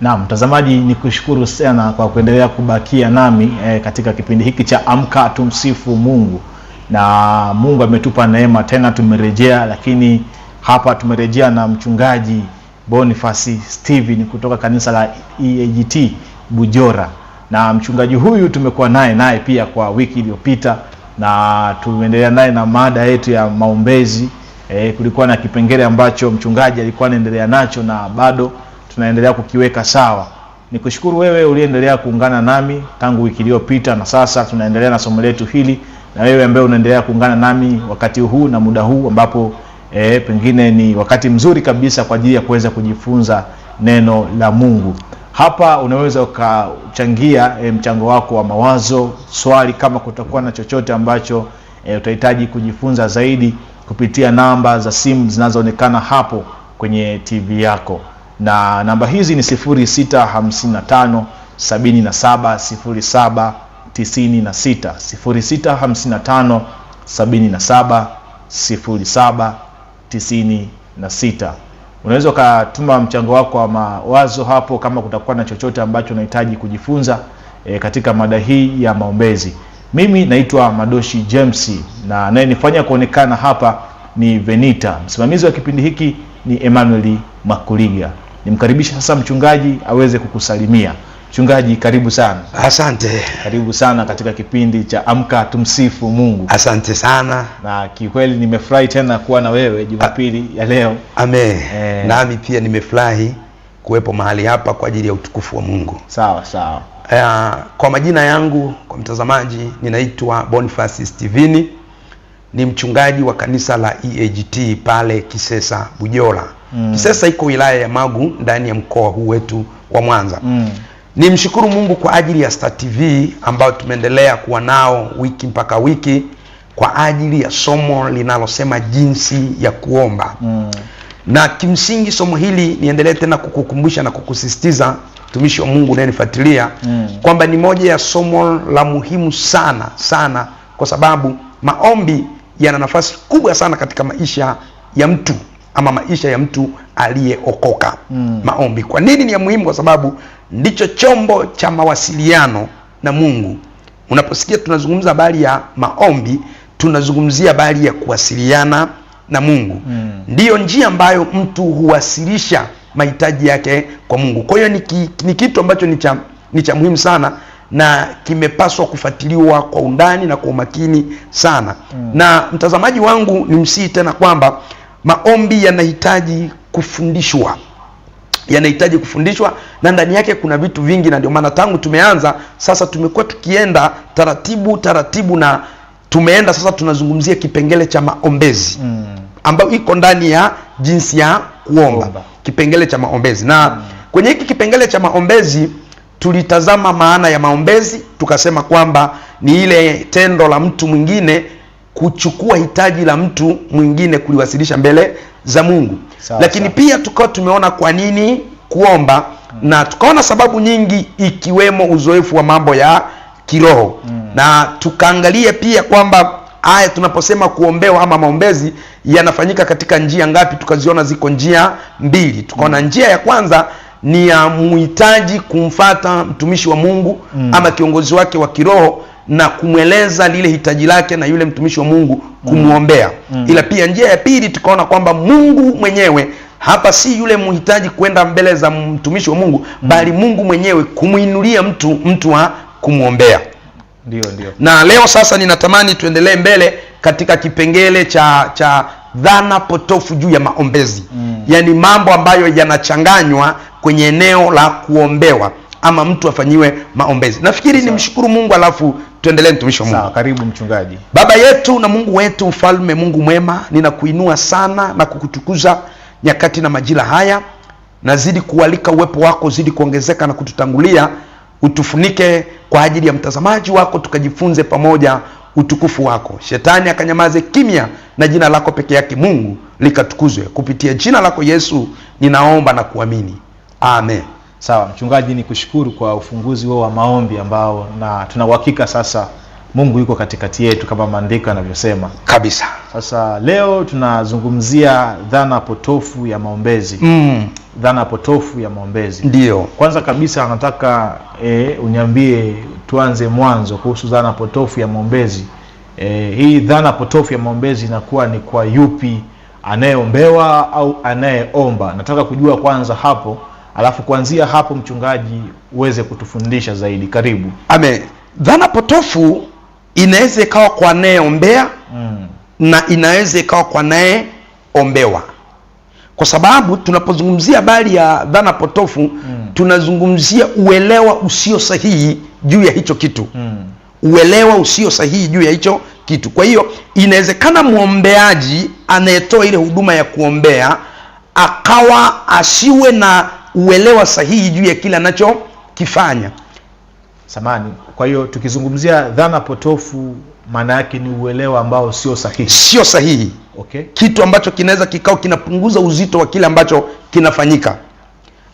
Na mtazamaji, nikushukuru sana kwa kuendelea kubakia nami katika kipindi hiki cha Amka Tumsifu Mungu. Na Mungu ametupa neema tena tumerejea, lakini hapa tumerejea na mchungaji Boniface Steven kutoka kanisa la EAGT Bujora. Na mchungaji huyu tumekuwa naye pia kwa wiki iliyopita, na tumeendelea naye na mada yetu ya maombezi. Kulikuwa na kipengele ambacho mchungaji alikuwa anaendelea nacho na bado tunaendelea kukiweka sawa. Nikushukuru wewe uliendelea kuungana nami tangu wiki iliyopita, na sasa tunaendelea na somo letu hili, na wewe ambaye unaendelea kuungana nami wakati huu na muda huu ambapo pengine ni wakati mzuri kabisa kwa ajili ya kuweza kujifunza neno la Mungu. Hapa unaweza ukachangia mchango wako wa mawazo, swali, kama kutakuwa na chochote ambacho utahitaji kujifunza zaidi, kupitia namba za simu zinazoonekana hapo kwenye TV yako. Na namba hizi ni 0655 77 07 96, 0655 77 07 96. Unaweza ukatuma mchango wako wa mawazo hapo kama kutakuwa na chochote ambacho unahitaji kujifunza katika mada hii ya maombezi. Mimi naitwa Madoshi James, na anayenifanya kuonekana hapa ni Venita. Msimamizi wa kipindi hiki ni Emmanuel Makuliga. Nimkaribisha sasa mchungaji aweze kukusalimia. Mchungaji, karibu sana. Asante. Karibu sana katika kipindi cha Amka Tumsifu Mungu. Asante sana. Na kikweli nimefurahi tena kuwa na wewe Jumapili ya leo. Amen. Nami pia nimefurahi kuwepo mahali hapa kwa ajili ya utukufu wa Mungu. Sawa. Kwa majina yangu, kwa mtazamaji, ninaitwa Boniface Steven. Ni mchungaji wa kanisa la EAGT pale Kisesa Bujora. Kisesa iko wilaya ya Magu ndani ya mkoa huu wetu wa Mwanza. Nimshukuru Mungu kwa ajili ya Star TV ambao tumeendelea kuwa nao wiki mpaka wiki kwa ajili ya somo linalosema jinsi ya kuomba. Na kimsingi somo hili niendelee tena kukukumbusha na kukusisitiza mtumishi wa Mungu unayenifuatilia kwamba ni moja ya somo la muhimu sana kwa sababu maombi yana nafasi kubwa sana katika maisha ya mtu ama maisha ya mtu aliyeokoka. Maombi kwa nini ni ya muhimu? Kwa sababu ndicho chombo cha mawasiliano na Mungu. Unaposikia tunazungumza habari ya maombi, tunazungumzia habari ya kuwasiliana na Mungu. Ndiyo njia ambayo mtu huwasilisha mahitaji yake kwa Mungu. Kwa hiyo ni kitu ambacho ni cha muhimu sana na kimepaswa kufuatiliwa kwa undani na kwa umakini sana. Na mtazamaji wangu, nimsihi tena kwamba maombi yanahitaji kufundishwa. Na ndani yake kuna vitu vingi, na ndio maana tangu tumeanza sasa tumekuwa tukienda taratibu na tumeenda sasa tunazungumzia kipengele cha maombezi ambayo iko ndani ya jinsi ya kuomba. Kipengele cha maombezi. Na kwenye hiki kipengele cha maombezi tulitazama maana ya maombezi, tukasema kwamba ni ile tendo la mtu mwingine kuchukua hitaji la mtu mwingine kuliwasilisha mbele za Mungu. Lakini pia tukao tumeona kwa nini kuomba, na tukaona sababu nyingi ikiwemo uzoefu wa mambo ya kiroho. Na tukaangalia pia kwamba haya tunaposema kuombewa ama maombezi yanafanyika katika njia ngapi. Tukaziona ziko njia mbili. Tukaona njia ya kwanza ni ya muhitaji kumfata mtumishi wa Mungu ama kiongozi wake wa kiroho na kumweleza lile hitaji lake na yule mtumishi wa Mungu kumuombea. Ila pia njia ya pili tukaona kwamba Mungu mwenyewe hapa si yule muhitaji kwenda mbele za mtumishi wa Mungu, bali Mungu mwenyewe kumuinulia mtu wa kumuombea. Ndio. Na leo sasa ninatamani tuendelee mbele katika kipengele cha dhana potofu juu ya maombezi. Yaani mambo ambayo yanachanganywa kwenye eneo la kuombewa ama mtu afanyiwe maombezi. Nafikiri nimshukuru Mungu alafu tuendelee mtumishi wa Mungu. Sawa, karibu mchungaji. Baba yetu na Mungu wetu mfalme, Mungu mwema, ninakuinua sana na kukutukuza nyakati na majira haya. Nazidi kualika uwepo wako zidi kuongezeka na kututangulia. Utufunike kwa ajili ya mtazamaji wako, tukajifunze pamoja utukufu wako. Shetani akanyamaze kimya na jina lako peke yake Mungu likatukuzwe. Kupitia jina lako Yesu ninaomba na kuamini. Amen. Sawa, mchungaji, ni kushukuru kwa ufunguzi wa maombi ambao na tuna uhakika sasa Mungu yuko katikati yetu kama maandiko yanavyosema. Kabisa. Sasa leo tunazungumzia dhana potofu ya maombezi. Dhana potofu ya maombezi. Ndio. Kwanza kabisa nataka uniambie, tuanze mwanzo kuhusu dhana potofu ya maombezi. Hii dhana potofu ya maombezi inakuwa ni kwa yupi, anayeombewa au anayeomba? Nataka kujua kwanza hapo, alafu kuanzia hapo mchungaji uweze kutufundisha zaidi. Karibu. Amen. Dhana potofu inaweza ikawa kwa anayeombea na inaweza ikawa kwa anayeombewa, kwa sababu tunapozungumzia habari ya dhana potofu tunazungumzia uelewa usio sahihi juu ya hicho kitu. Uelewa usio sahihi juu ya hicho kitu. Kwa hiyo inawezekana muombeaji anayetoa ile huduma ya kuombea akawa asiwe na uelewa sahihi juu ya kile anachokifanya. Samani. Kwa hiyo tukizungumzia dhana potofu, maana yake ni uelewa ambao sio sahihi. Sio sahihi. Okay. Kitu ambacho kinaweza kikao kinapunguza uzito wa kile ambacho kinafanyika,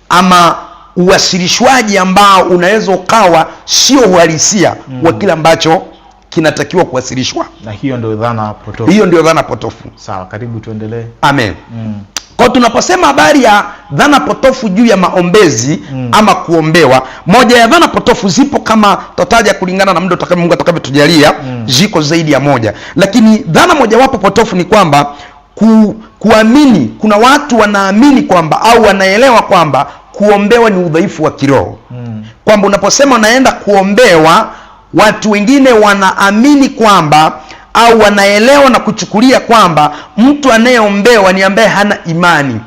ama uwasilishwaji ambao unaweza ukawa sio uhalisia wa kile ambacho kinatakiwa kuwasilishwa. Na hiyo ndio dhana potofu. Hiyo ndio dhana potofu. Sawa, karibu tuendelee. Amen. Kwa tunaposema habari ya dhana potofu juu ya maombezi ama kuombewa, moja ya dhana potofu zipo, kama tutaja kulingana na muda Mungu atakavyotujalia, ziko zaidi ya moja. Lakini dhana mojawapo potofu ni kwamba kuamini, kuna watu wanaamini kwamba au wanaelewa kwamba kuombewa ni udhaifu wa kiroho. Kwamba unaposema unaenda kuombewa, watu wengine wanaamini kwamba au wanaelewa na kuchukulia kwamba mtu anayeombewa ni ambaye hana imani,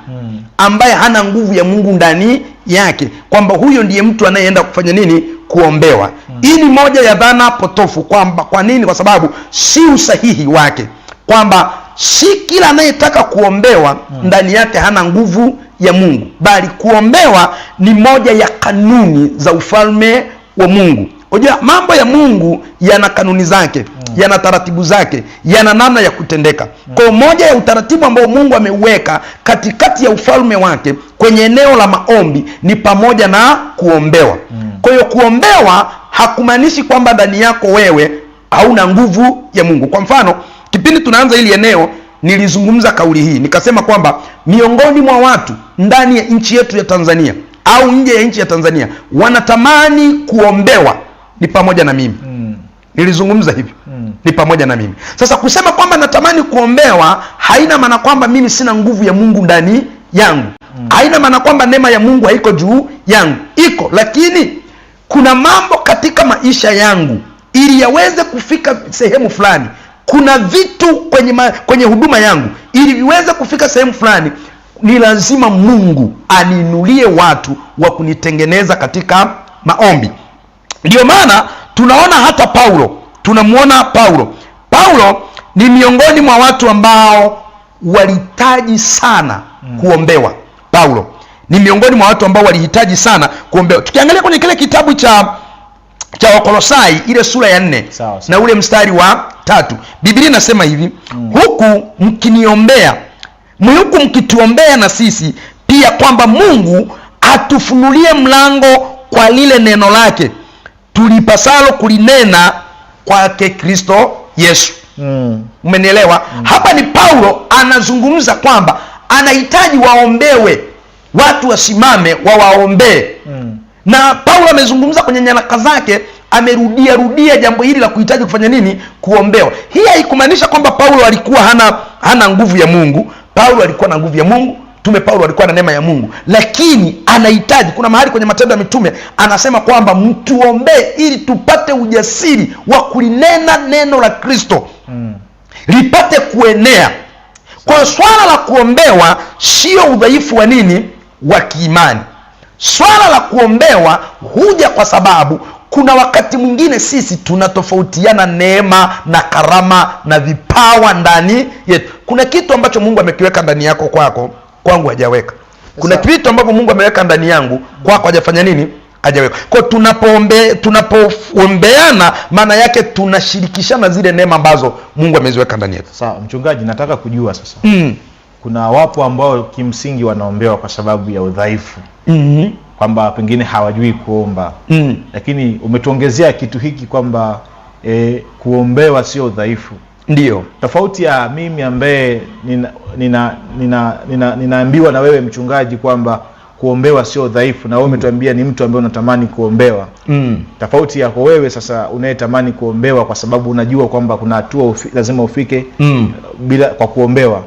ambaye hana nguvu ya Mungu ndani yake, kwamba huyo ndiye mtu anayeenda kufanya nini? Kuombewa. Hii ni moja ya dhana potofu. Kwamba kwa nini? Kwa sababu si usahihi wake, kwamba si kila anayetaka kuombewa ndani yake hana nguvu ya Mungu, bali kuombewa ni moja ya kanuni za ufalme wa Mungu. Unajua mambo ya Mungu yana kanuni zake, yana taratibu zake, yana namna ya kutendeka. Kwa moja ya utaratibu ambao Mungu ameuweka katikati ya ufalme wake kwenye eneo la maombi ni pamoja na kuombewa. Kwa hiyo kuombewa hakumaanishi kwamba ndani yako wewe hauna nguvu ya Mungu. Kwa mfano, kipindi tunaanza hili eneo nilizungumza kauli hii, nikasema kwamba miongoni mwa watu ndani ya nchi yetu ya Tanzania au nje ya nchi ya Tanzania wanatamani kuombewa ni pamoja na mimi. Nilizungumza hivi. Ni pamoja na mimi. Sasa kusema kwamba natamani kuombewa haina maana kwamba mimi sina nguvu ya Mungu ndani yangu. Haina maana kwamba neema ya Mungu haiko juu yangu. Iko, lakini kuna mambo katika maisha yangu ili yaweze kufika sehemu fulani. Kuna vitu kwenye huduma yangu ili viweze kufika sehemu fulani, ni lazima Mungu aniinulie watu wa kunitengeneza katika maombi. Ndio maana tunaona hata Paulo, tunamuona Paulo ni miongoni mwa watu ambao walihitaji sana kuombewa. Paulo ni miongoni mwa watu ambao walihitaji sana kuombewa. Tukiangalia kwenye kile kitabu cha Wakolosai ile sura ya 4 na ule mstari wa 3, Biblia inasema hivi, huku mkituombea na sisi pia, kwamba Mungu atufunulie mlango kwa lile neno lake tulipasalo kulinena kwake Kristo Yesu. Umenielewa? Hapa ni Paulo anazungumza kwamba anahitaji waombewe, watu wasimame wawaombee. Na Paulo amezungumza kwenye nyaraka zake, amerudia jambo hili la kuhitaji kufanya nini? Kuombewa. Hii haikumaanisha kwamba Paulo alikuwa hana nguvu ya Mungu. Paulo alikuwa na nguvu ya Mungu. Mtume Paulo alikuwa na neema ya Mungu, lakini anahitaji, kuna mahali kwenye Matendo ya Mitume anasema kwamba mtuombee ili tupate ujasiri wa kulinena neno la Kristo lipate kuenea. Kwa swala la kuombewa sio udhaifu wa nini? Wa kiimani. Swala la kuombewa huja kwa sababu kuna wakati mwingine sisi tunatofautiana neema na karama na vipawa ndani yetu. Kuna kitu ambacho Mungu amekiweka ndani yako kwangu hajaweka. Kuna kitu ambacho Mungu ameweka ndani yangu kwako hajafanya nini? Hajaweka. Kwa tunapoombeana maana yake tunashirikishana zile neema ambazo Mungu ameziweka ndani yetu. Sawa, mchungaji, nataka kujua sasa. Kuna wapo ambao kimsingi wanaombewa kwa sababu ya udhaifu. kwamba pengine hawajui kuomba. Lakini umetuongezea kitu hiki kwamba kuombewa sio udhaifu. Ndio Tofauti ya mimi ambaye ninaambiwa na wewe mchungaji kwamba kuombewa sio udhaifu, na wewe umetuambia ni mtu ambaye unatamani kuombewa. Tofauti yako wewe sasa unayetamani kuombewa kwa sababu unajua kwamba kuna hatua lazima ufike bila kwa kuombewa.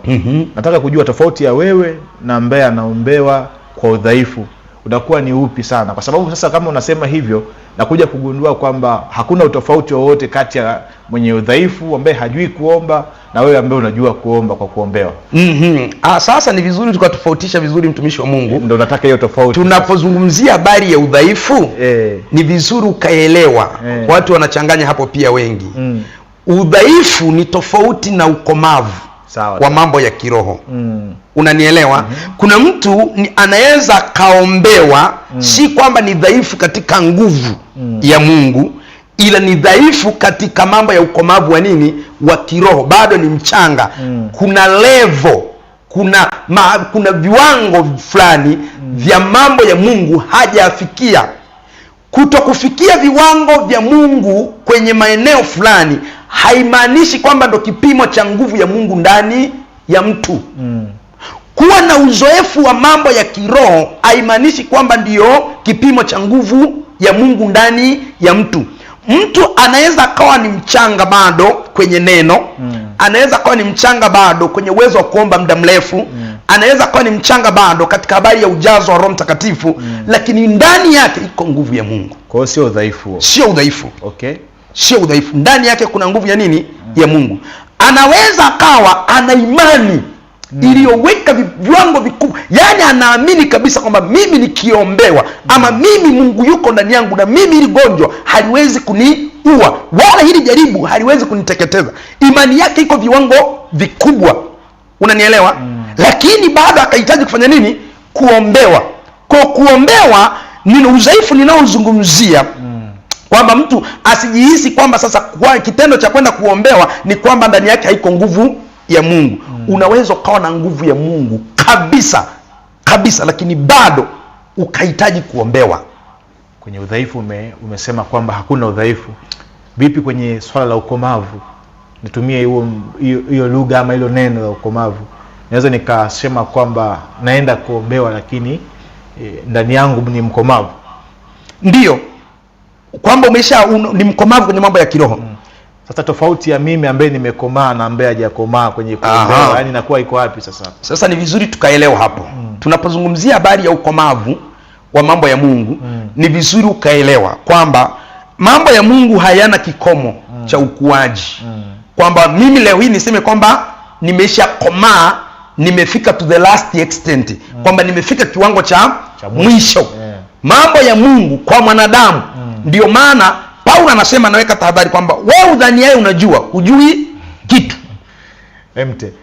Nataka kujua tofauti ya wewe na ambaye anaombewa kwa udhaifu utakuwa ni upi sana, kwa sababu sasa kama unasema hivyo nakuja kugundua kwamba hakuna utofauti wowote kati ya mwenye udhaifu ambaye hajui kuomba na wewe ambaye unajua kuomba kwa kuombewa. Sasa ni vizuri tukatofautisha vizuri, mtumishi wa Mungu. Ndio nataka hiyo tofauti. Tunapozungumzia habari ya udhaifu ni vizuri ukaelewa. Watu wanachanganya hapo pia wengi. Udhaifu ni tofauti na ukomavu wa mambo ya kiroho. Unanielewa? Kuna mtu anaweza kaombewa, si kwamba ni dhaifu katika nguvu ya Mungu, ila ni dhaifu katika mambo ya ukomavu wa nini? Wa kiroho. Bado ni mchanga. Kuna level, kuna viwango fulani vya mambo ya Mungu hajafikia. Kutokufikia viwango vya Mungu kwenye maeneo fulani haimaanishi kwamba ndo kipimo cha nguvu ya Mungu ndani ya mtu. Kuwa na uzoefu wa mambo ya kiroho haimaanishi kwamba ndiyo kipimo cha nguvu ya Mungu ndani ya mtu. Mtu anaweza kawa ni mchanga bado kwenye neno, anaweza kawa ni mchanga bado kwenye uwezo wa kuomba muda mrefu, anaweza kawa ni mchanga bado katika habari ya ujazo wa Roho Mtakatifu, lakini ndani yake iko nguvu ya Mungu. Kwa hiyo sio udhaifu. Sio udhaifu. Okay. Sio udhaifu. Ndani yake kuna nguvu ya nini? Ya Mungu. Anaweza akawa ana imani iliyoweka viwango vikubwa. Yaani anaamini kabisa kwamba mimi nikiombewa ama mimi Mungu yuko ndani yangu na mimi hili gonjwa haliwezi kuniua wala hili jaribu haliwezi kuniteketeza. Imani yake iko viwango vikubwa. Unanielewa? Lakini bado akahitaji kufanya nini? Kuombewa. Kwa kuombewa ni udhaifu ninaozungumzia. Kwamba mtu asijihisi kwamba sasa kwa kitendo cha kwenda kuombewa ni kwamba ndani yake haiko nguvu ya Mungu. Unaweza ukawa na nguvu ya Mungu kabisa kabisa, lakini bado ukahitaji kuombewa. Kwenye udhaifu umesema kwamba hakuna udhaifu. Vipi kwenye swala la ukomavu? Nitumie hiyo lugha ama hilo neno la ukomavu. Naweza nikasema kwamba naenda kuombewa lakini ndani yangu ni mkomavu. Ndio. Kwamba ni mkomavu kwenye mambo ya kiroho. Sasa tofauti ya mimi ambaye nimekomaa na ambaye hajakomaa kwenye kuombewa, yani inakuwa iko wapi sasa? Sasa ni vizuri tukaelewa hapo. Tunapozungumzia habari ya ukomavu wa mambo ya Mungu, ni vizuri ukaelewa kwamba mambo ya Mungu hayana kikomo cha ukuaji. Kwamba mimi leo hii niseme kwamba nimesha komaa, nimefika to the last extent, kwamba nimefika kiwango cha mwisho. Mambo ya Mungu kwa mwanadamu, ndio maana Paulo anasema, anaweka tahadhari kwamba wewe udhaniaye unajua, hujui kitu.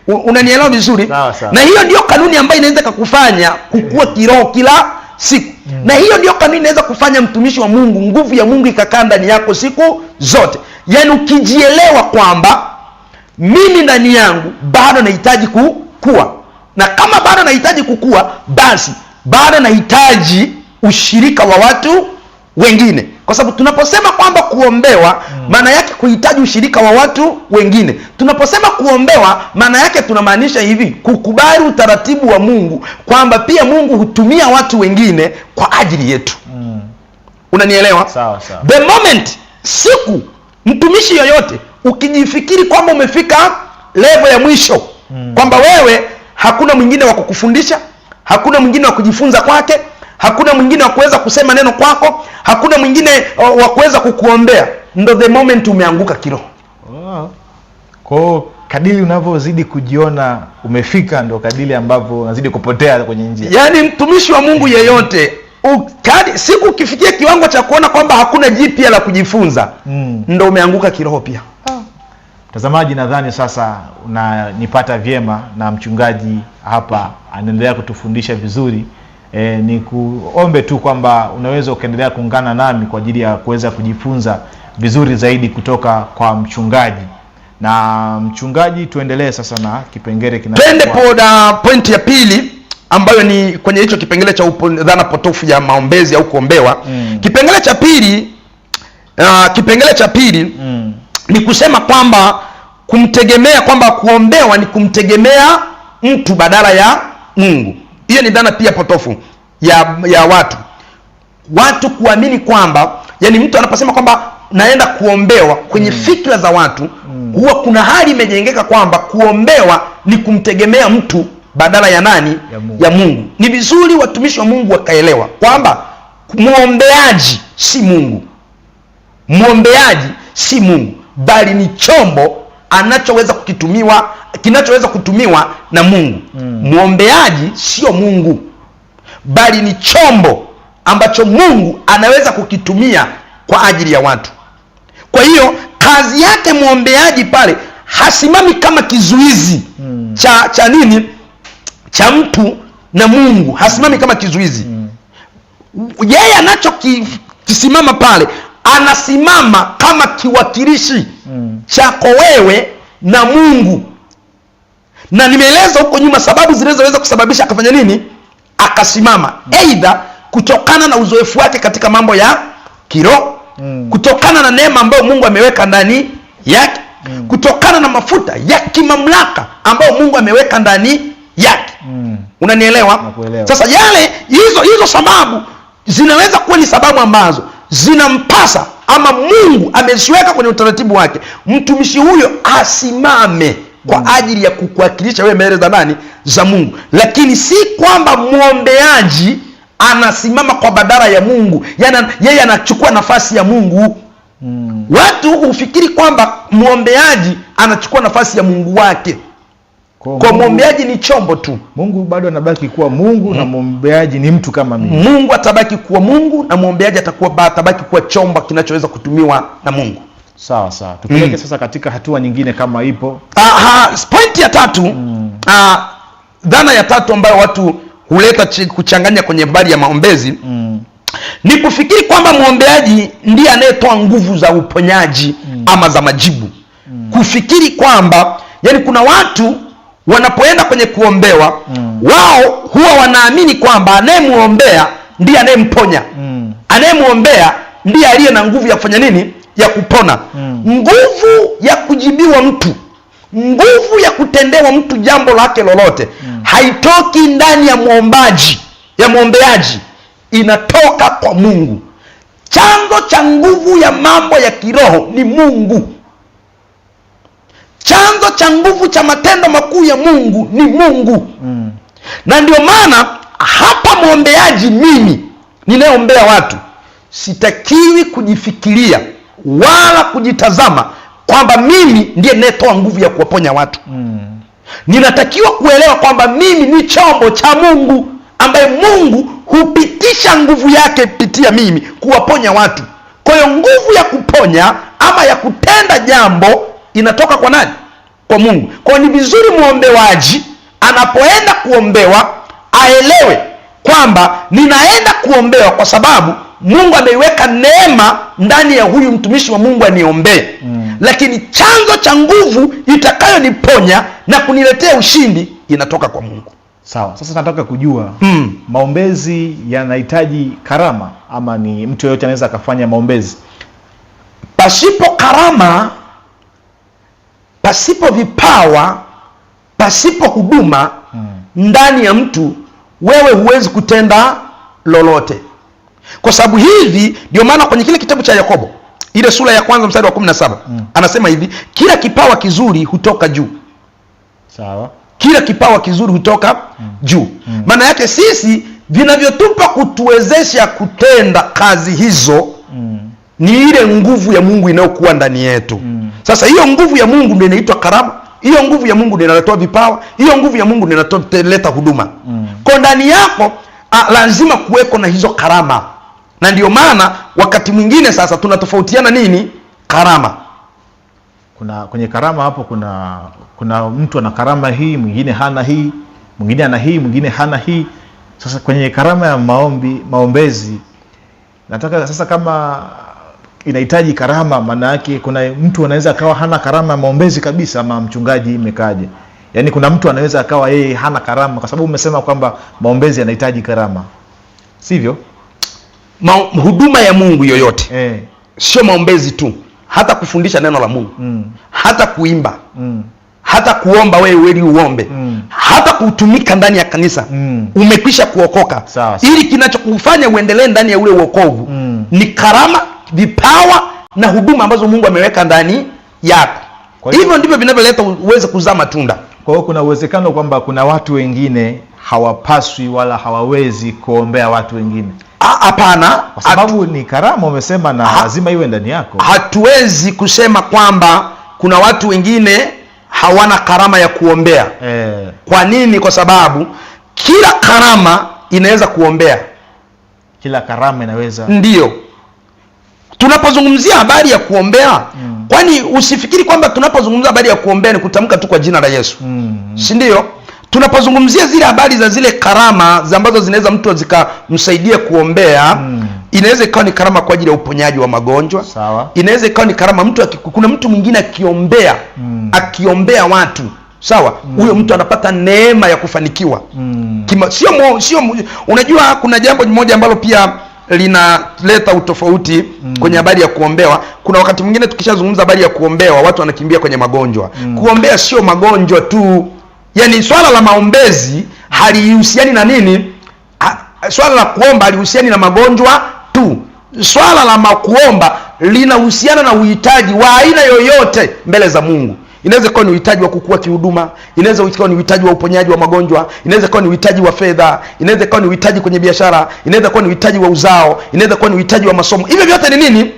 Unanielewa vizuri? Na hiyo ndio kanuni ambayo inaweza kukufanya kukua kiroho kila siku. Na hiyo ndio kanuni inaweza kufanya mtumishi wa Mungu, nguvu ya Mungu ikakaa ndani yako siku zote. Yaani ukijielewa kwamba mimi ndani yangu bado nahitaji kukua. Na kama bado nahitaji kukua, basi bado nahitaji ushirika wa watu wengine. Kwa sababu tunaposema kwamba kuombewa, maana yake kuhitaji ushirika wa watu wengine. Tunaposema kuombewa, maana yake tunamaanisha hivi, kukubali utaratibu wa Mungu kwamba pia Mungu hutumia watu wengine kwa ajili yetu. Unanielewa? Sawa sawa. The moment siku mtumishi yoyote ukijifikiri kwamba umefika level ya mwisho, kwamba wewe hakuna mwingine wa kukufundisha, hakuna mwingine wa kujifunza kwake, hakuna mwingine wa kuweza kusema neno kwako, hakuna mwingine wa kuweza kukuombea, ndo the moment umeanguka kiroho. Kwa kadiri unavyozidi kujiona umefika, ndo kadiri ambavyo unazidi kupotea kwenye njia. Yaani mtumishi wa Mungu yeyote siku ukifikia kiwango cha kuona kwamba hakuna jipya la kujifunza, ndo umeanguka kiroho pia. Mtazamaji, nadhani sasa unanipata vyema, na mchungaji hapa anaendelea kutufundisha vizuri. Ni kuombe tu kwamba unaweza ukaendelea kuungana nami kwa ajili ya kuweza kujifunza vizuri zaidi kutoka kwa mchungaji. Na mchungaji, tuendelee sasa na kipengele twende point ya pili, ambayo ni kwenye hicho kipengele cha dhana potofu ya maombezi au kuombewa. Kipengele cha pili ni kusema kwamba kumtegemea, kwamba kuombewa ni kumtegemea mtu badala ya Mungu. Hiyo ni dhana pia potofu ya watu kuamini kwamba, yani mtu anaposema kwamba naenda kuombewa, kwenye fikra za watu huwa kuna hali imejengeka kwamba kuombewa ni kumtegemea mtu badala ya nani? Ya Mungu. Ni vizuri watumishi wa Mungu wakaelewa kwamba muombeaji si Mungu. Muombeaji si Mungu, bali ni chombo kinachoweza kutumiwa na Mungu. Muombeaji sio Mungu, bali ni chombo ambacho Mungu anaweza kukitumia kwa ajili ya watu. Kwa hiyo kazi yake muombeaji pale hasimami kama kizuizi cha nini, cha mtu na Mungu. Hasimami kama kizuizi. Yeye anachokisimama pale, anasimama kama kiwakilishi chako wewe na Mungu. Na nimeeleza huko nyuma sababu zinazoweza kusababisha akafanya nini, akasimama. Aidha kutokana na uzoefu wake katika mambo ya kiroho, kutokana na neema ambayo Mungu ameweka ndani yake, kutokana na mafuta ya kimamlaka ambayo Mungu ameweka ndani yake. Unanielewa? Sasa hizo sababu zinaweza kuwa ni sababu ambazo zinampasa, ama Mungu ameziweka kwenye utaratibu wake, mtumishi huyo asimame kwa ajili ya kukuwakilisha wewe mbele za nani? Za Mungu. Lakini si kwamba muombeaji anasimama kwa badala ya Mungu, yeye anachukua nafasi ya Mungu. Watu hufikiri kwamba muombeaji anachukua nafasi ya Mungu wake. Kwa muombeaji ni chombo tu. Mungu bado anabaki kuwa Mungu na muombeaji ni mtu kama mimi. Mungu atabaki kuwa Mungu na muombeaji atabaki kuwa chombo kinachoweza kutumiwa na Mungu. Sawa. Tupeleke sasa katika hatua nyingine kama ipo. Point ya tatu, dhana ya tatu ambayo watu huleta kuchanganya kwenye habari ya maombezi, ni kufikiri kwamba muombeaji ndiye anayetoa nguvu za uponyaji ama za majibu. Kufikiri kwamba, yani kuna watu wanapoenda kwenye kuombewa, wao huwa wanaamini kwamba anayemuombea ndiye anayemponya. Anayemuombea ndiye aliye na nguvu ya kufanya nini? Ya kupona. Nguvu ya kujibiwa mtu, nguvu ya kutendewa mtu jambo lake lolote, haitoki ndani ya muombeaji, inatoka kwa Mungu. Chanzo cha nguvu ya mambo ya kiroho ni Mungu. Chanzo cha nguvu cha matendo makuu ya Mungu ni Mungu. Na ndio maana hapa muombeaji, mimi ninayeombea watu, sitakiwi kujifikiria wala kujitazama kwamba mimi ndiye ninayetoa nguvu ya kuwaponya watu. Ninatakiwa kuelewa kwamba mimi ni chombo cha Mungu, ambaye Mungu hupitisha nguvu yake kupitia mimi kuwaponya watu. Kwa hiyo nguvu ya kuponya ama ya kutenda jambo inatoka kwa nani? Kwa Mungu. Kwa hiyo ni vizuri muombewaji anapoenda kuombewa aelewe kwamba ninaenda kuombewa kwa sababu Mungu ameiweka neema ndani ya huyu mtumishi wa Mungu aniombee. Lakini chanzo cha nguvu itakayoniponya na kuniletea ushindi inatoka kwa Mungu. Sawa. Sasa nataka kujua maombezi yanahitaji karama ama ni mtu yeyote anaweza akafanya maombezi? Pasipo karama, pasipo vipawa, pasipo huduma ndani ya mtu, wewe huwezi kutenda lolote. Kwa sababu hivi ndio maana kwenye kile kitabu cha Yakobo, ile sura ya kwanza mstari wa 17, anasema hivi, kila kipawa kizuri hutoka juu. Sawa. Kila kipawa kizuri hutoka juu. Maana yake sisi vinavyotupa kutuwezesha kutenda kazi hizo ni ile nguvu ya Mungu inayokuwa ndani yetu. Sasa hiyo nguvu ya Mungu ndio inaitwa karama. Hiyo nguvu ya Mungu ndio inatoa vipawa. Hiyo nguvu ya Mungu ndio inaleta huduma. Kwa ndani yako lazima kuweko na hizo karama. Na ndio maana wakati mwingine sasa tunatofautiana nini? Karama. Kwenye karama hapo kuna mtu ana karama hii, mwingine hana hii, mwingine ana hii, mwingine hana hii. Sasa kwenye karama ya maombezi, nataka sasa, kama inahitaji karama, maana yake kuna mtu anaweza akawa hana karama ya maombezi kabisa, ama mchungaji imekaje? Yaani kuna mtu anaweza akawa yeye hana karama, kwa sababu umesema kwamba maombezi yanahitaji karama, sivyo? Huduma ya Mungu yoyote, sio maombezi tu, hata kufundisha neno la Mungu, hata kuimba, hata kuomba wewe ili uombe, hata kutumika ndani ya kanisa, umekwisha kuokoka. Ili kinachokufanya uendelee ndani ya ule uokovu ni karama, vipawa na huduma ambazo Mungu ameweka ndani yako. Hivyo ndivyo vinavyoleta uweze kuzaa matunda. Kwa hiyo kuna uwezekano kwamba kuna watu wengine hawapaswi wala hawawezi kuombea watu wengine. Hapana, kwa sababu ni karama umesema na lazima iwe ndani yako. Hatuwezi kusema kwamba kuna watu wengine hawana karama ya kuombea. Kwa nini? Kwa sababu kila karama inaweza kuombea. Kila karama inaweza. Ndiyo. Tunapozungumzia habari ya kuombea, kwani usifikiri kwamba tunapozungumzia habari ya kuombea ni kutamka tu kwa jina la Yesu. Si ndio? Tunapozungumzia zile habari za zile karama ambazo zinaweza mtu zikamsaidia kuombea, inaweza ikawa ni karama kwa ajili ya uponyaji wa magonjwa. Sawa. Inaweza ikawa ni karama kuna mtu mwingine akiombea, akiombea watu, sawa? Huyo mtu anapata neema ya kufanikiwa. Sio unajua kuna jambo moja ambalo pia linaleta utofauti kwenye habari ya kuombewa. Kuna wakati mwingine tukishazungumza habari ya kuombewa, watu wanakimbia kwenye magonjwa. Kuombea sio magonjwa tu. Yaani swala la maombezi halihusiani na nini? Swala la kuomba halihusiani na magonjwa tu. Swala la kuomba linahusiana na uhitaji wa aina yoyote mbele za Mungu. Inaweza kuwa ni uhitaji wa kukua kihuduma, inaweza kuwa ni uhitaji wa uponyaji wa magonjwa, inaweza kuwa ni uhitaji wa fedha, inaweza kuwa ni uhitaji kwenye biashara, inaweza kuwa ni uhitaji wa uzao, inaweza kuwa ni uhitaji wa masomo. Hivyo vyote ni nini?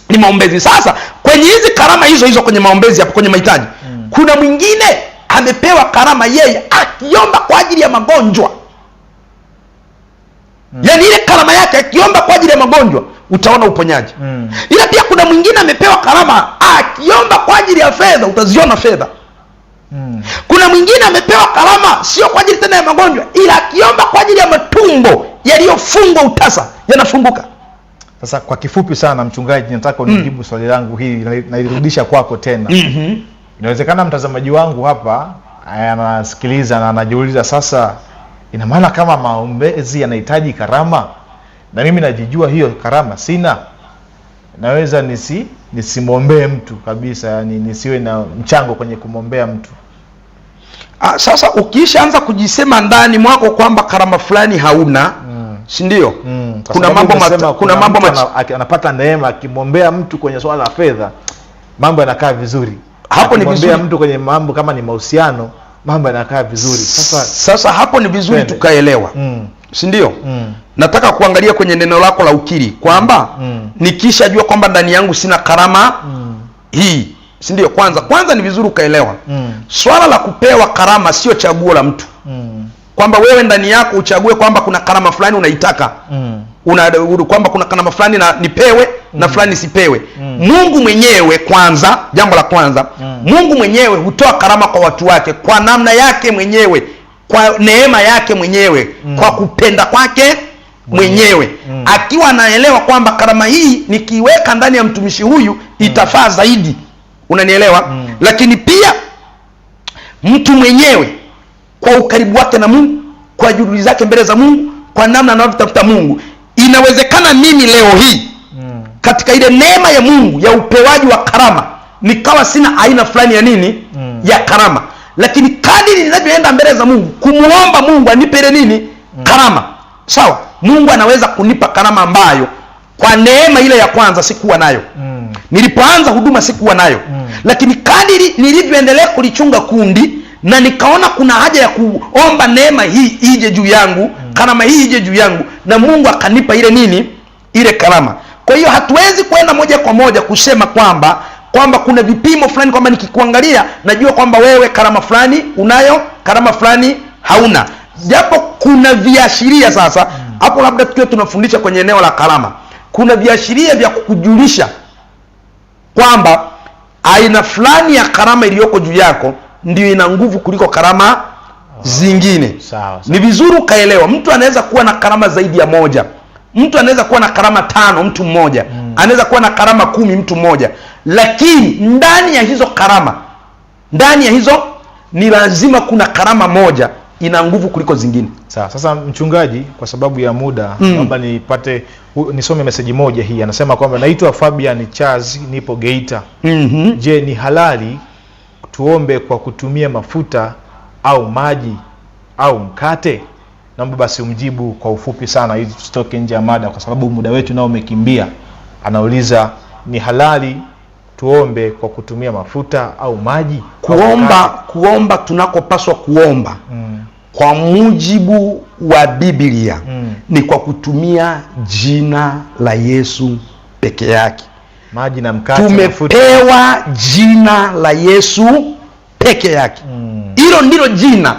Ni maombezi. Sasa kwenye hizi karama hizo kwenye maombezi hapo kwenye mahitaji, kuna mwingine amepewa karama yeye akiomba kwa ajili ya magonjwa. Yaani ile karama yake akiomba kwa ajili ya magonjwa utaona uponyaji. Ila pia kuna mwingine amepewa karama akiomba kwa ajili ya fedha, utaziona fedha. Kuna mwingine amepewa karama sio kwa ajili tena ya magonjwa, ila akiomba kwa ajili ya matumbo yaliyofungwa utasa yanafunguka. Sasa kwa kifupi sana mchungaji, nataka unijibu swali langu hili na nirudisha kwako tena. Inawezekana mtazamaji wangu hapa anasikiliza na anajiuliza, sasa ina maana kama maombezi yanahitaji karama na mimi najijua hiyo karama sina, naweza nisimwombee mtu kabisa, yani nisiwe na mchango kwenye kumwombea mtu? Sasa ukishaanza kujisema ndani mwako kwamba karama fulani hauna, si ndio? Kuna mambo anapata neema akimwombea mtu kwenye swala la fedha, mambo yanakaa vizuri. Hapo ni vizuri. Mtu kwenye mambo kama ni mahusiano, mambo yanakaa vizuri. Sasa hapo ni vizuri tukaelewa. Si ndio? Nataka kuangalia kwenye neno lako la ukiri kwamba nikishajua kwamba ndani yangu sina karama hii, si ndio? Kwanza ni vizuri ukaelewa. Swala la kupewa karama sio chaguo la mtu. Kwamba wewe ndani yako uchague kwamba kuna karama fulani unaitaka. Kwamba kuna karama fulani na nipewe na fulani sipewe. Mungu mwenyewe kwanza, jambo la kwanza, Mungu mwenyewe hutoa karama kwa watu wake kwa namna yake mwenyewe, kwa neema yake mwenyewe, kwa kupenda kwake mwenyewe. Akiwa anaelewa kwamba karama hii nikiweka ndani ya mtumishi huyu itafaa zaidi. Unanielewa? Lakini pia mtu mwenyewe kwa ukaribu wake na Mungu, kwa juhudi zake mbele za Mungu, kwa namna anavyotafuta Mungu. Inawezekana mimi leo hii katika ile neema ya Mungu ya upewaji wa karama nikawa sina aina fulani ya nini ya karama, lakini kadiri ninavyoenda mbele za Mungu kumuomba Mungu anipe ile nini karama, sawa, Mungu anaweza kunipa karama ambayo kwa neema ile ya kwanza sikuwa nayo. Nilipoanza huduma sikuwa nayo. Lakini kadiri nilivyoendelea kulichunga kundi na nikaona kuna haja ya kuomba neema hii ije juu yangu, karama hii ije juu yangu, na Mungu akanipa ile nini, ile karama. Kwa hiyo hatuwezi kwenda moja kwa moja kusema kwamba kuna vipimo fulani kwamba nikikuangalia najua kwamba wewe karama fulani unayo, karama fulani hauna. Japo kuna viashiria sasa. Hapo labda tukiwa tunafundisha kwenye eneo la karama, kuna viashiria vya kukujulisha kwamba aina fulani ya karama iliyoko juu yako ndio ina nguvu kuliko karama zingine. Sawa. Ni vizuri ukaelewa. Mtu anaweza kuwa na karama zaidi ya moja. Mtu anaweza kuwa na karama 5 mtu mmoja. Anaweza kuwa na karama 10 mtu mmoja. Lakini ndani ya hizo karama, ndani ya hizo ni lazima kuna karama moja ina nguvu kuliko zingine. Sawa. Sasa mchungaji, kwa sababu ya muda naomba nisome message moja hii. Anasema kwamba naitwa Fabian Charles, nipo Geita. Je, ni halali tuombe kwa kutumia mafuta au maji au mkate? Naomba basi umjibu kwa ufupi sana ili tusitoke nje ya mada kwa sababu muda wetu nao umekimbia. Anauliza ni halali tuombe kwa kutumia mafuta au maji? Kuomba tunakopaswa kuomba kwa mujibu wa Biblia ni kwa kutumia jina la Yesu peke yake. Maji na mkate, tumepewa jina la Yesu peke yake. Hilo ndilo jina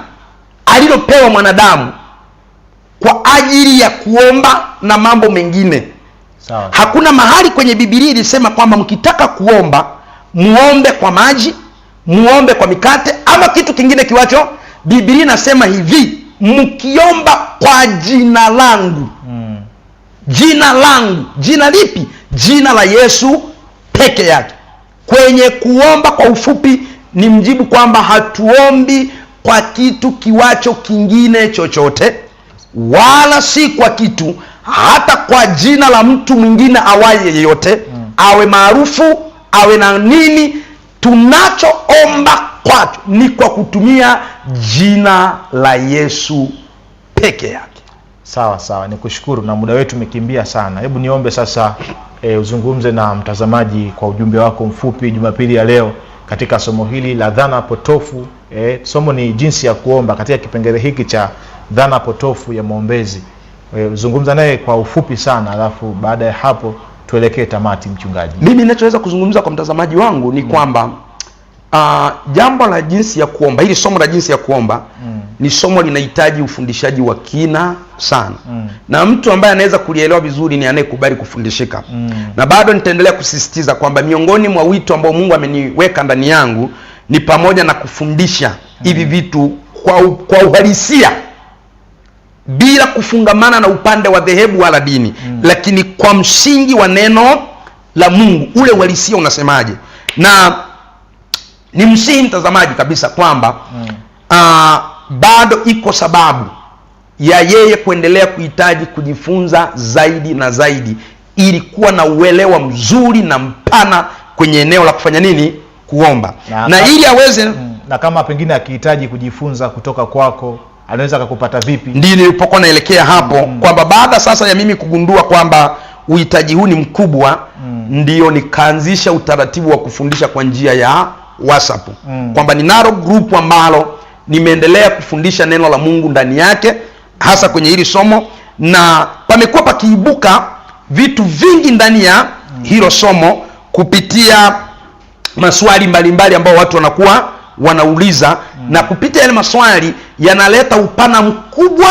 alilopewa mwanadamu kwa ajili ya kuomba na mambo mengine. Sawa. Hakuna mahali kwenye Biblia ilisema kwamba mkitaka kuomba muombe kwa maji, muombe kwa mikate ama kitu kingine kiwacho. Biblia inasema hivi, mkiomba kwa jina langu. Jina langu. Jina lipi? Jina la Yesu peke yake. Kwenye kuomba kwa ufupi ni mjibu kwamba hatuombi kwa kitu kiwacho kingine chochote, wala si kwa kitu hata kwa jina la mtu mwingine awaye yeyote, awe maarufu, awe na nini. Tunachoomba kwacho ni kwa kutumia jina la Yesu peke yake. Sawa, nikushukuru na muda wetu umekimbia sana. Hebu niombe sasa uzungumze na mtazamaji kwa ujumbe wako mfupi Jumapili ya leo katika somo hili la dhana potofu. Somo ni jinsi ya kuomba katika kipengele hiki cha dhana potofu ya maombezi. Zungumza naye kwa ufupi sana, alafu baada ya hapo tuelekee tamati, mchungaji. Mimi ninachoweza kuzungumza kwa mtazamaji wangu ni kwamba jambo la jinsi ya kuomba, hili somo la jinsi ya kuomba ni somo linahitaji ufundishaji wa kina sana. Na mtu ambaye anaweza kulielewa vizuri ni anayekubali kufundishika. Na bado nitaendelea kusisitiza kwamba miongoni mwa wito ambao Mungu ameniweka ndani yangu ni pamoja na kufundisha hivi vitu kwa uhalisia, bila kufungamana na upande wa dhehebu wala dini, lakini kwa msingi wa neno la Mungu, ule uhalisia unasemaje. Na ni msingi mtazamaji kabisa kwamba bado iko sababu ya yeye kuendelea kuhitaji kujifunza zaidi na zaidi ili kuwa na uelewa mzuri na mpana kwenye eneo la kufanya nini? Kuomba. Na ili aweze na kama pengine akihitaji kujifunza kutoka kwako, anaweza akakupata vipi? Ndiyo nilipokuwa naelekea hapo kwamba baada sasa ya mimi kugundua kwamba uhitaji huu ni mkubwa, ndio nikaanzisha utaratibu wa kufundisha kwa njia ya WhatsApp. Kwamba ninalo group ambalo nimeendelea kufundisha neno la Mungu ndani yake, hasa kwenye hili somo, na pamekuwa pakiibuka vitu vingi ndani ya hilo somo kupitia maswali mbalimbali ambao watu wanakuwa wanauliza, na kupitia yale maswali yanaleta upana mkubwa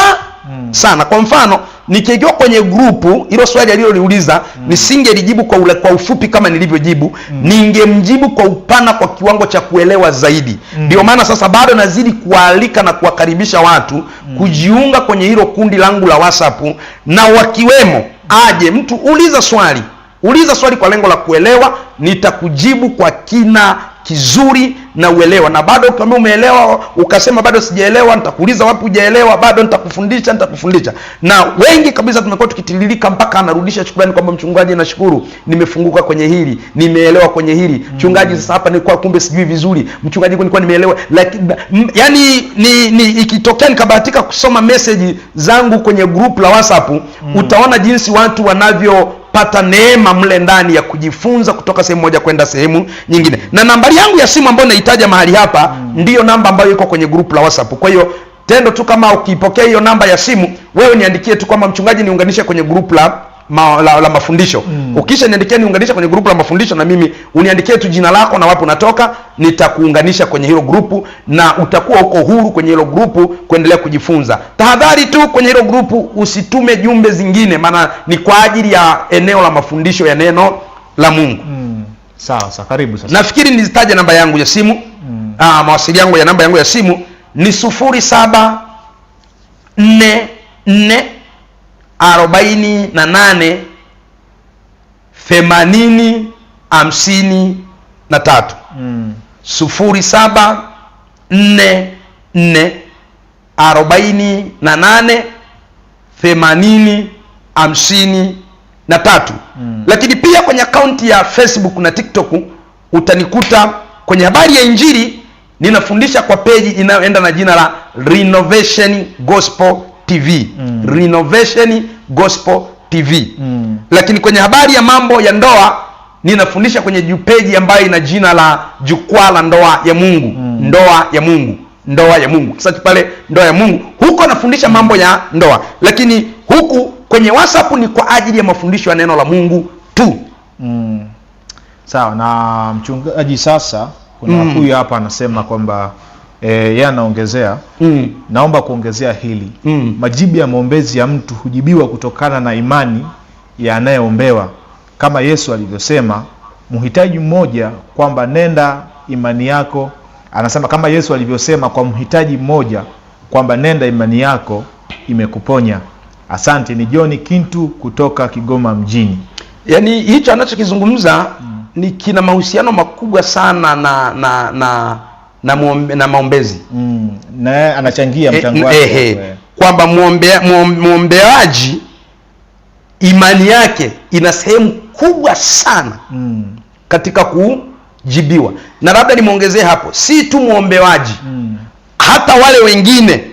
sana. Kwa mfano, nikiingia kwenye grupu, hilo swali aliloliuliza nisingelijibu kwa ufupi kama nilivyojibu, ningemjibu kwa upana kwa kiwango cha kuelewa zaidi. Ndio maana sasa bado nazidi kualika na kuwakaribisha watu kujiunga kwenye hilo kundi langu la WhatsApp, na wakiwemo aje mtu uliza swali kwa lengo la kuelewa, nitakujibu kwa kina kizuri na uelewa. Na bado kama umeelewa ukasema bado sijaelewa, nitakuuliza wapi hujaelewa, bado nitakufundisha. Na wengi kabisa tumekuwa tukitiririka mpaka anarudisha shukrani kwamba mchungaji, nashukuru nimefunguka kwenye hili, nimeelewa kwenye hili. Mchungaji, sasa hapa nilikuwa kumbe sijui vizuri. Mchungaji, nilikuwa nimeelewa. Yani ikitokea nikabahatika kusoma message zangu kwenye group la WhatsApp, utaona jinsi watu wanavyopata neema mle ndani ya kujifunza kutoka sehemu moja kwenda sehemu nyingine. Na nambari yangu ya simu ambayo naitaja mahali hapa ndiyo namba ambayo iko kwenye group la WhatsApp. Kwa hiyo tendo tu kama ukipokea hiyo namba ya simu, wewe niandikie tu kwamba mchungaji, niunganishe kwenye group la mafundisho. Ukisha niandikia niunganisha kwenye group la mafundisho, na mimi uniandikie tu jina lako na wapi unatoka, nitakuunganisha kwenye hilo grupu na utakuwa uko huru kwenye hilo grupu kuendelea kujifunza. Tahadhari tu, kwenye hilo grupu usitume jumbe zingine, maana ni kwa ajili ya eneo la mafundisho ya neno la Mungu. Sawa, karibu sasa. Nafikiri nizitaje namba yangu ya simu. Mawasiliano ya namba yangu ya simu ni 0744 48 80 53. 0744 48 80 53. Lakini pia kwenye akaunti ya Facebook na TikTok utanikuta kwenye habari ya injili, ninafundisha kwa peji inayoenda na jina la Renovation Gospel TV. Renovation Gospel TV. Lakini kwenye habari ya mambo ya ndoa ninafundisha kwenye peji ambayo ina jina la Jukwaa la Ndoa ya Mungu. Ndoa ya Mungu. Ndoa ya Mungu. Sasa pale Ndoa ya Mungu, huko nafundisha mambo ya ndoa. Lakini huku kwenye WhatsApp ni kwa ajili ya mafundisho ya neno la Mungu tu. Sawa. Na mchungaji, sasa kuna huyu hapa anasema kwamba yeye anaongezea, naomba kuongezea hili. Majibu ya maombezi ya mtu hujibiwa kutokana na imani ya anayeombewa, kama Yesu alivyosema mhitaji mmoja kwamba nenda imani yako. Anasema kama Yesu alivyosema kwa mhitaji mmoja kwamba nenda imani yako imekuponya. Asante. Ni John Kintu kutoka Kigoma mjini. Yaani hicho anachokizungumza ni kina mahusiano makubwa sana na maombezi. Na anachangia mchango wake kwamba muombeaji imani yake ina sehemu kubwa sana katika kujibiwa. Na labda nimuongezee hapo, si tu muombeaji, hata wale wengine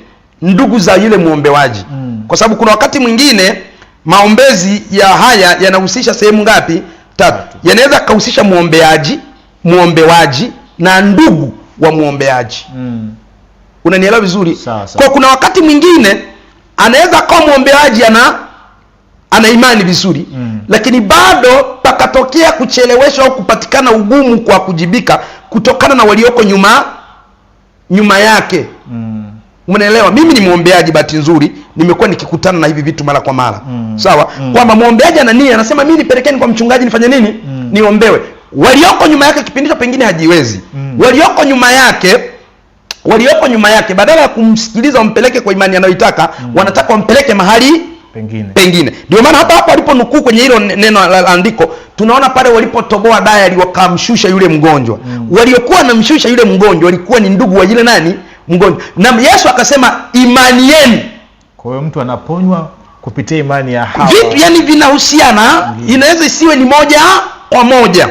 ndugu za yule muombeaji. Kwa sababu kuna wakati mwingine maombezi ya haya yanahusisha sehemu ngapi? 3. Yanaweza kuhusisha muombeaji na ndugu wa muombeaji. Unanielewa vizuri? Kwa kuna wakati mwingine anaweza kuwa muombeaji ana imani vizuri, lakini bado pakatokea kucheleweshwa au kupatikana ugumu kwa kujibika kutokana na walioko nyuma yake. Umeelewa? Mimi ni muombeaji, bahati nzuri nimekuwa nikikutana na hivi vitu mara kwa mara. Sawa? Kwamba muombeaji ana nia, anasema mimi nipelekeni kwa mchungaji nifanye nini? Niombewe. Walioko nyuma yake kipindi hicho pengine hajiwezi. Walioko nyuma yake badala ya kumsikiliza wampeleke kwa imani anayoitaka, wanataka wampeleke mahali pengine. Ndio maana hapa aliponukuu kwenye hilo neno la andiko, tunaona pale walipotoboa diary wakamshusha yule mgonjwa. Waliokuwa namshusha yule mgonjwa walikuwa ni ndugu wa yule nani? Mgonjwa. Na Yesu akasema imani yenu. Kwa hiyo mtu anaponywa kupitia imani ya hawa. Vitu yani vinahusiana, inaweza isiwe ni moja kwa moja.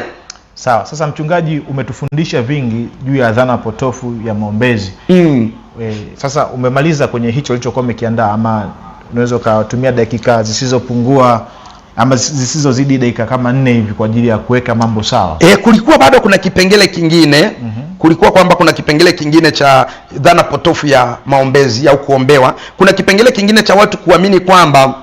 Sawa. Sasa mchungaji, umetufundisha vingi juu ya dhana potofu ya maombezi. Sasa umemaliza kwenye hicho ulichokuwa umekiandaa, ama unaweza kutumia dakika zisizopungua ama zisizozidi dakika kama 4 hivi kwa ajili ya kuweka mambo sawa? Kulikuwa bado kuna kipengele kingine. Kulikuwa kwamba kuna kipengele kingine cha dhana potofu ya maombezi au kuombewa. Kuna kipengele kingine cha watu kuamini kwamba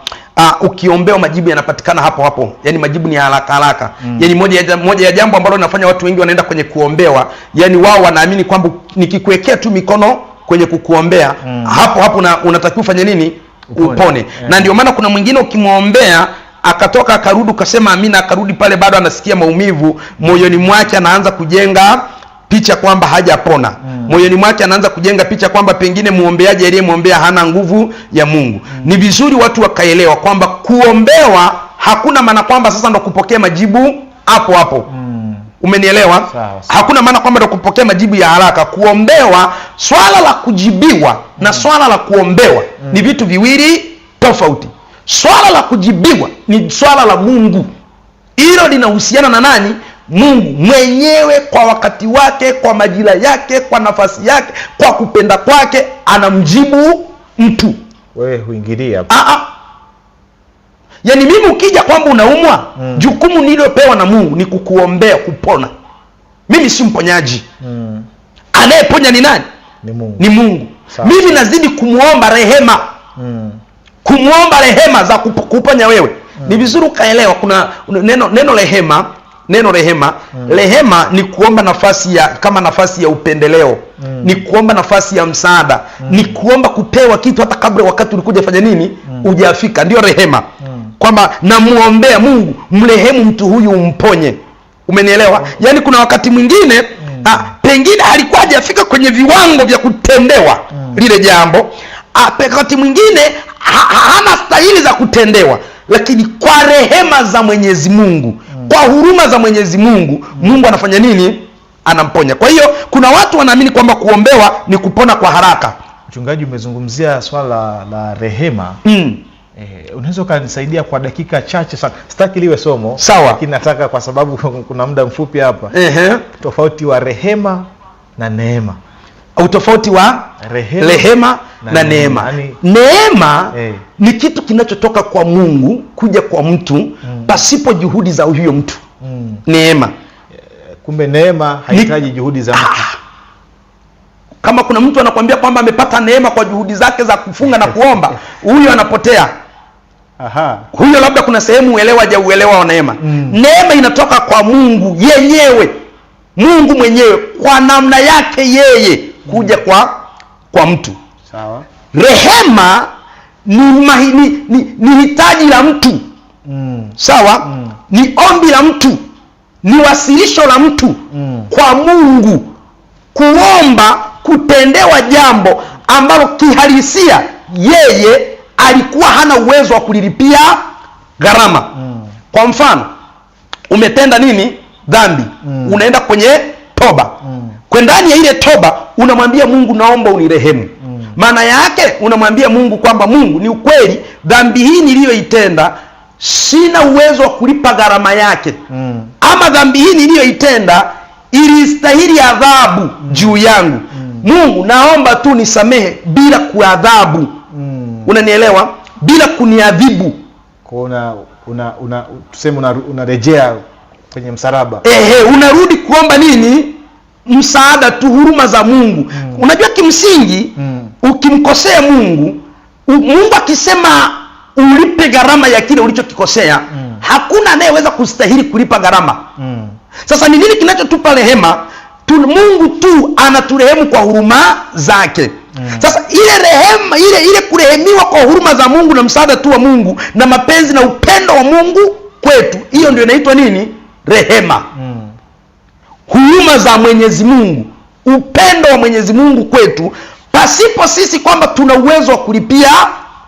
ukiombewa majibu yanapatikana hapo hapo. Yaani majibu ni haraka haraka. Yaani moja ya jambo ambalo linafanya watu wengi wanaenda kwenye kuombewa, yaani wao wanaamini kwamba nikikuwekea tu mikono kwenye kukuombea, hapo unatakiwa ufanye nini? Upone. Na ndio maana kuna mwingine ukimwombea akatoka akarudi ukasema amina, akarudi pale bado anasikia maumivu, moyoni mwake anaanza kujenga picha kwamba hajapona. Moyoni mwake anaanza kujenga picha kwamba pengine muombeaji aliyemwombea hana nguvu ya Mungu. Ni vizuri watu wakaelewa kwamba kuombewa hakuna maana kwamba sasa ndo kupokea majibu hapo hapo. Umenielewa? Hakuna maana kwamba ndo kupokea majibu ya haraka. Kuombewa, swala la kujibiwa na swala la kuombewa ni vitu viwili tofauti. Swala la kujibiwa ni swala la Mungu. Hilo linahusiana na nani? Mungu mwenyewe, kwa wakati wake, kwa majira yake, kwa nafasi yake, kwa kupenda kwake anamjibu mtu. Wewe huingilia hapo. Yaani mimi ukija kwamba unaumwa, jukumu nililopewa na Mungu ni kukuombea kupona. Mimi si mponyaji. Anayeponya ni nani? Ni Mungu. Mimi nazidi kumuomba rehema. Kumuomba rehema za kuponya wewe. Ni vizuri ukaelewa kuna neno rehema. Rehema ni kuomba nafasi ya upendeleo. Ni kuomba nafasi ya msaada. Ni kuomba kupewa kitu hata kabla wakati ulikuja fanya nini? Hujafika. Ndio rehema. Kwamba namuombea Mungu, mrehemu mtu huyu umponye. Umenielewa? Yaani kuna wakati mwingine pengine alikuwa hajafika kwenye viwango vya kutendewa lile jambo. Wakati mwingine hana stahili za kutendewa, lakini kwa rehema za Mwenyezi Mungu, kwa huruma za Mwenyezi Mungu, Mungu anafanya nini? Anamponya. Kwa hiyo kuna watu wanaamini kwamba kuombewa ni kupona kwa haraka. Mchungaji, umezungumzia swala la rehema. Unaweza ukanisaidia kwa dakika chache sana? Sitaki liwe somo. Sawa. Lakini nataka, kwa sababu kuna muda mfupi hapa. Tofauti wa rehema na neema. Utofauti wa rehema na neema. Neema ni kitu kinachotoka kwa Mungu kuja kwa mtu pasipo juhudi za huyo mtu. Neema. Kumbe neema haihitaji juhudi za mtu. Kama kuna mtu anakuambia kwamba amepata neema kwa juhudi zake za kufunga na kuomba, huyo anapotea. Huyo labda kuna sehemu uelewa wa neema. Neema inatoka kwa Mungu yenyewe. Mungu mwenyewe kwa namna yake yeye kuja kwa mtu. Sawa. Rehema ni hitaji la mtu. Sawa? Ni ombi la mtu. Ni wasilisho la mtu kwa Mungu, kuomba kutendewa jambo ambalo kihalisia yeye alikuwa hana uwezo wa kulilipia gharama. Kwa mfano, umetenda nini? Dhambi. Unaenda kwenye toba. Kwa ndani ya ile toba unamwambia Mungu, naomba unirehemu. Maana yake unamwambia Mungu kwamba Mungu, ni ukweli dhambi hii niliyoitenda sina uwezo wa kulipa gharama yake. Ama dhambi hii niliyoitenda ilistahili adhabu juu yangu. Mungu, naomba tu nisamehe bila kuadhabu. Unanielewa? Bila kuniadhibu. Tuseme unarejea kwenye msalaba. Unarudi kuomba nini? Msaada tu, huruma za Mungu. Unajua kimsingi ukimkosea Mungu, Mungu akisema ulipe gharama ya kile ulichokikosea, hakuna anayeweza kustahili kulipa gharama. Sasa ni nini kinachotupa rehema? Mungu tu anaturehemu kwa huruma zake. Sasa ile rehema, ile kurehemiwa kwa huruma za Mungu na msaada tu wa Mungu na mapenzi na upendo wa Mungu kwetu, hiyo ndio inaitwa nini? Rehema. Huruma za Mwenyezi Mungu, upendo wa Mwenyezi Mungu kwetu, pasipo sisi kwamba tuna uwezo wa kulipia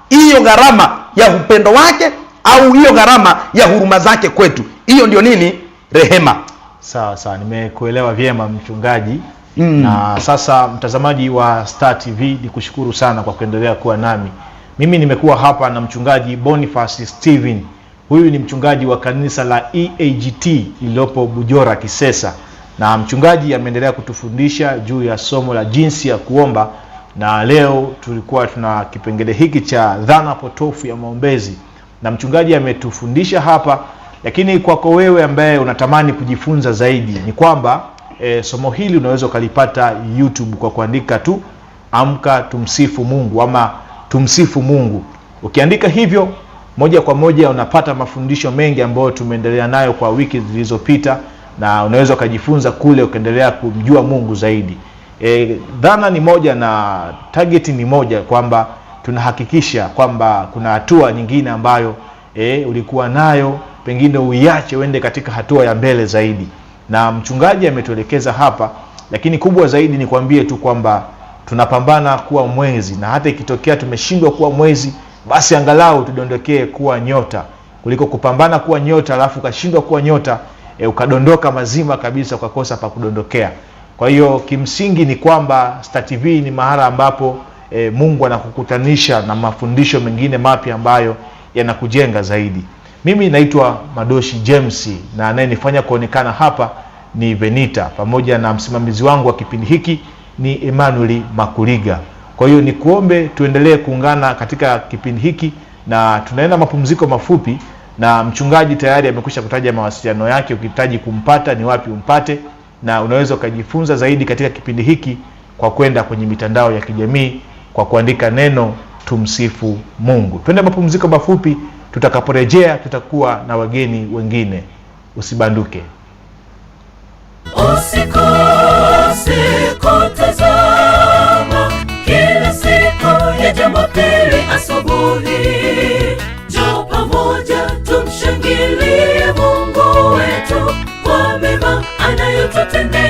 hiyo gharama ya upendo wake au hiyo gharama ya huruma zake kwetu. Hiyo ndio nini? Rehema. Sawa, nimekuelewa vyema mchungaji. Na sasa mtazamaji wa Star TV, nikushukuru sana kwa kuendelea kuwa nami. Mimi nimekuwa hapa na mchungaji Boniface Steven. Huyu ni mchungaji wa kanisa la EAGT lililopo Bujora Kisesa, na mchungaji ameendelea kutufundisha juu ya somo la jinsi ya kuomba, na leo tulikuwa tuna kipengele hiki cha dhana potofu ya maombezi, na mchungaji ametufundisha hapa. Lakini kwako wewe ambaye unatamani kujifunza zaidi, ni kwamba somo hili unaweza ukalipata YouTube kwa kuandika tu Amka Tumsifu Mungu ama Tumsifu Mungu. Ukiandika hivyo, moja kwa moja unapata mafundisho mengi ambayo tumeendelea nayo kwa wiki zilizopita, na unaweza ukajifunza kule ukaendelea kumjua Mungu zaidi. Dhana ni moja na target ni moja, kwamba tunahakikisha kwamba kuna hatua nyingine ambayo ulikuwa nayo, pengine uiache uende katika hatua ya mbele zaidi. Na mchungaji ametuelekeza hapa, lakini kubwa zaidi ni kuambie tu kwamba tunapambana kuwa mwezi, na hata ikitokea tumeshindwa kuwa mwezi, basi angalau tudondokee kuwa nyota, kuliko kupambana kuwa nyota alafu ukashindwa kuwa nyota, ukadondoka mazima kabisa kwa kosa pa kudondokea. Kwa hiyo kimsingi ni kwamba Star TV ni mahala ambapo Mungu anakukutanisha na mafundisho mengine mapya ambayo yanakujenga zaidi. Mimi naitwa Madoshi James, na anayenifanya kuonekana hapa ni Venita, pamoja na msimamizi wangu wa kipindi hiki ni Emmanuel Makuliga. Kwa hiyo nikuombe tuendelee kuungana katika kipindi hiki, na tunaenda mapumziko mafupi, na mchungaji tayari amekwisha kutaja mawasiliano yake. Ukihitaji kumpata ni wapi umpate, na unaweza ukajifunza zaidi katika kipindi hiki kwa kwenda kwenye mitandao ya kijamii kwa kuandika neno Tumsifu Mungu. Twende mapumziko mafupi, tutakaporejea tutakuwa na wageni wengine. Usibanduke. Usikose kutazama kila siku ya Jumapili asubuhi. Njoo pamoja tumshangilie Mungu wetu kwa mema anayotutendea.